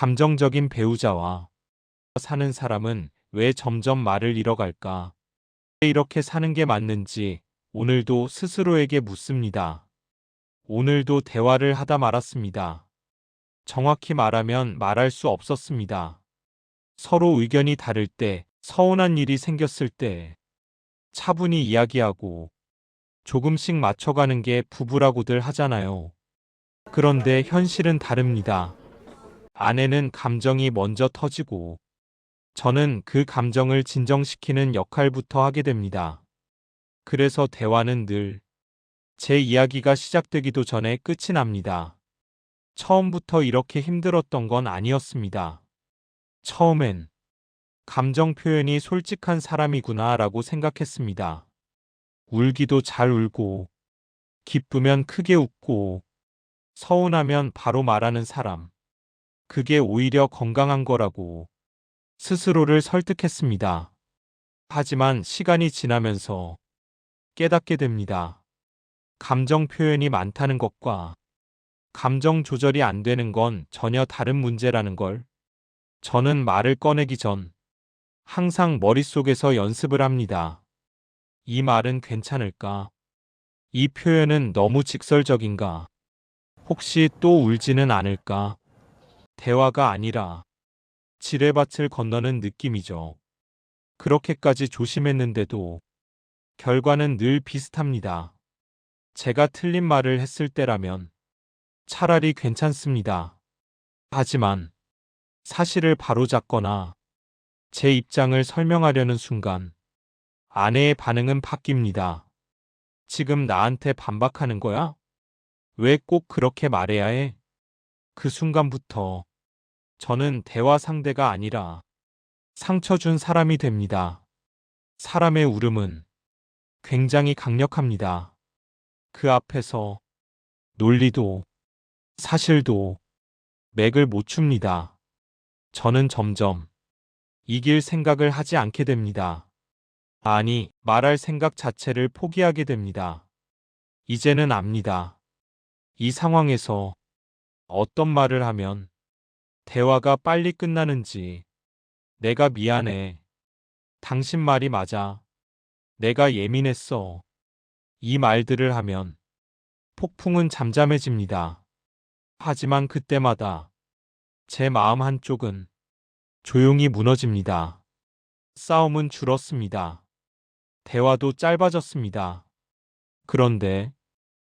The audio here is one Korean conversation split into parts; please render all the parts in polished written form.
감정적인 배우자와 사는 사람은 왜 점점 말을 잃어갈까? 왜 이렇게 사는 게 맞는지 오늘도 스스로에게 묻습니다. 오늘도 대화를 하다 말았습니다. 정확히 말하면 말할 수 없었습니다. 서로 의견이 다를 때, 서운한 일이 생겼을 때 차분히 이야기하고 조금씩 맞춰가는 게 부부라고들 하잖아요. 그런데 현실은 다릅니다. 아내는 감정이 먼저 터지고 저는 그 감정을 진정시키는 역할부터 하게 됩니다. 그래서 대화는 늘 제 이야기가 시작되기도 전에 끝이 납니다. 처음부터 이렇게 힘들었던 건 아니었습니다. 처음엔 감정 표현이 솔직한 사람이구나 라고 생각했습니다. 울기도 잘 울고, 기쁘면 크게 웃고, 서운하면 바로 말하는 사람. 그게 오히려 건강한 거라고 스스로를 설득했습니다. 하지만 시간이 지나면서 깨닫게 됩니다. 감정 표현이 많다는 것과 감정 조절이 안 되는 건 전혀 다른 문제라는 걸. 저는 말을 꺼내기 전 항상 머릿속에서 연습을 합니다. 이 말은 괜찮을까? 이 표현은 너무 직설적인가? 혹시 또 울지는 않을까? 대화가 아니라 지뢰밭을 건너는 느낌이죠. 그렇게까지 조심했는데도 결과는 늘 비슷합니다. 제가 틀린 말을 했을 때라면 차라리 괜찮습니다. 하지만 사실을 바로잡거나 제 입장을 설명하려는 순간 아내의 반응은 바뀝니다. 지금 나한테 반박하는 거야? 왜 꼭 그렇게 말해야 해? 그 순간부터 저는 대화 상대가 아니라 상처 준 사람이 됩니다. 사람의 울음은 굉장히 강력합니다. 그 앞에서 논리도 사실도 맥을 못 춥니다. 저는 점점 이길 생각을 하지 않게 됩니다. 아니, 말할 생각 자체를 포기하게 됩니다. 이제는 압니다. 이 상황에서 어떤 말을 하면 대화가 빨리 끝나는지. 내가 미안해. 당신 말이 맞아. 내가 예민했어. 이 말들을 하면 폭풍은 잠잠해집니다. 하지만 그때마다 제 마음 한쪽은 조용히 무너집니다. 싸움은 줄었습니다. 대화도 짧아졌습니다. 그런데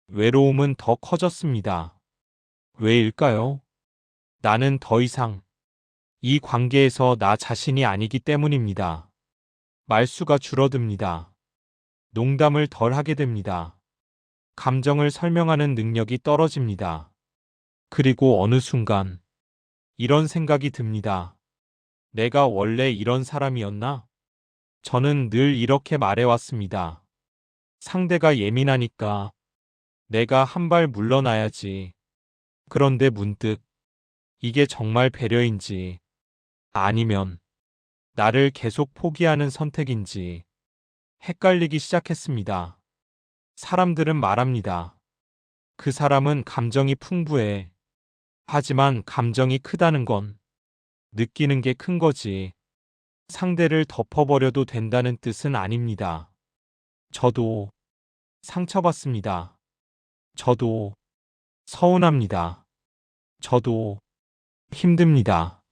외로움은 더 커졌습니다. 왜일까요? 나는 더 이상 이 관계에서 나 자신이 아니기 때문입니다. 말수가 줄어듭니다. 농담을 덜 하게 됩니다. 감정을 설명하는 능력이 떨어집니다. 그리고 어느 순간 이런 생각이 듭니다. 내가 원래 이런 사람이었나? 저는 늘 이렇게 말해왔습니다. 상대가 예민하니까 내가 한 발 물러나야지. 그런데 문득 이게 정말 배려인지 아니면 나를 계속 포기하는 선택인지 헷갈리기 시작했습니다. 사람들은 말합니다. 그 사람은 감정이 풍부해. 하지만 감정이 크다는 건 느끼는 게 큰 거지. 상대를 덮어버려도 된다는 뜻은 아닙니다. 저도 상처받습니다. 저도 서운합니다. 저도 힘듭니다.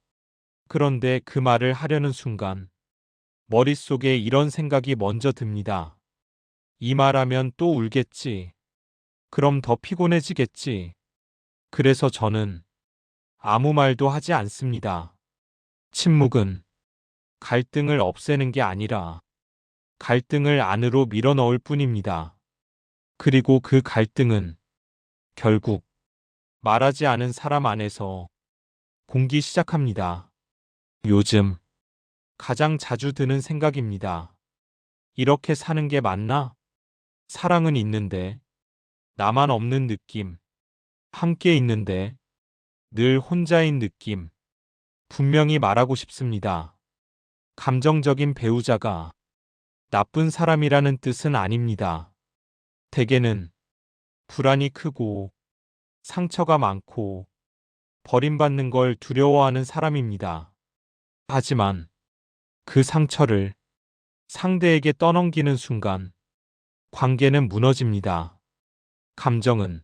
그런데 그 말을 하려는 순간 머릿속에 이런 생각이 먼저 듭니다. 이 말하면 또 울겠지. 그럼 더 피곤해지겠지. 그래서 저는 아무 말도 하지 않습니다. 침묵은 갈등을 없애는 게 아니라 갈등을 안으로 밀어넣을 뿐입니다. 그리고 그 갈등은 결국 말하지 않은 사람 안에서 공기 시작합니다. 요즘 가장 자주 드는 생각입니다. 이렇게 사는 게 맞나? 사랑은 있는데 나만 없는 느낌. 함께 있는데 늘 혼자인 느낌. 분명히 말하고 싶습니다. 감정적인 배우자가 나쁜 사람이라는 뜻은 아닙니다. 대개는 불안이 크고 상처가 많고 버림받는 걸 두려워하는 사람입니다. 하지만 그 상처를 상대에게 떠넘기는 순간 관계는 무너집니다. 감정은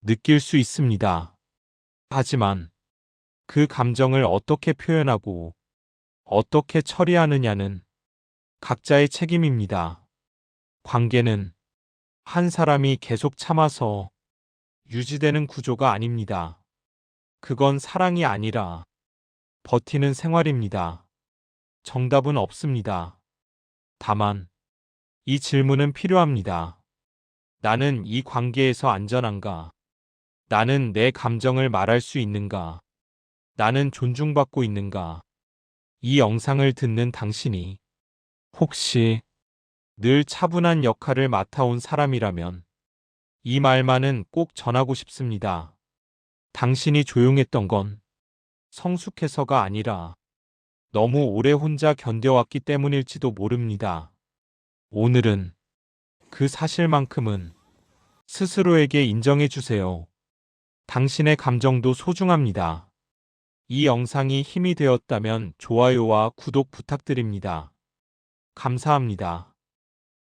느낄 수 있습니다. 하지만 그 감정을 어떻게 표현하고 어떻게 처리하느냐는 각자의 책임입니다. 관계는 한 사람이 계속 참아서 유지되는 구조가 아닙니다. 그건 사랑이 아니라 버티는 생활입니다. 정답은 없습니다. 다만 이 질문은 필요합니다. 나는 이 관계에서 안전한가? 나는 내 감정을 말할 수 있는가? 나는 존중받고 있는가? 이 영상을 듣는 당신이 혹시 늘 차분한 역할을 맡아온 사람이라면 이 말만은 꼭 전하고 싶습니다. 당신이 조용했던 건 성숙해서가 아니라 너무 오래 혼자 견뎌왔기 때문일지도 모릅니다. 오늘은 그 사실만큼은 스스로에게 인정해 주세요. 당신의 감정도 소중합니다. 이 영상이 힘이 되었다면 좋아요와 구독 부탁드립니다. 감사합니다.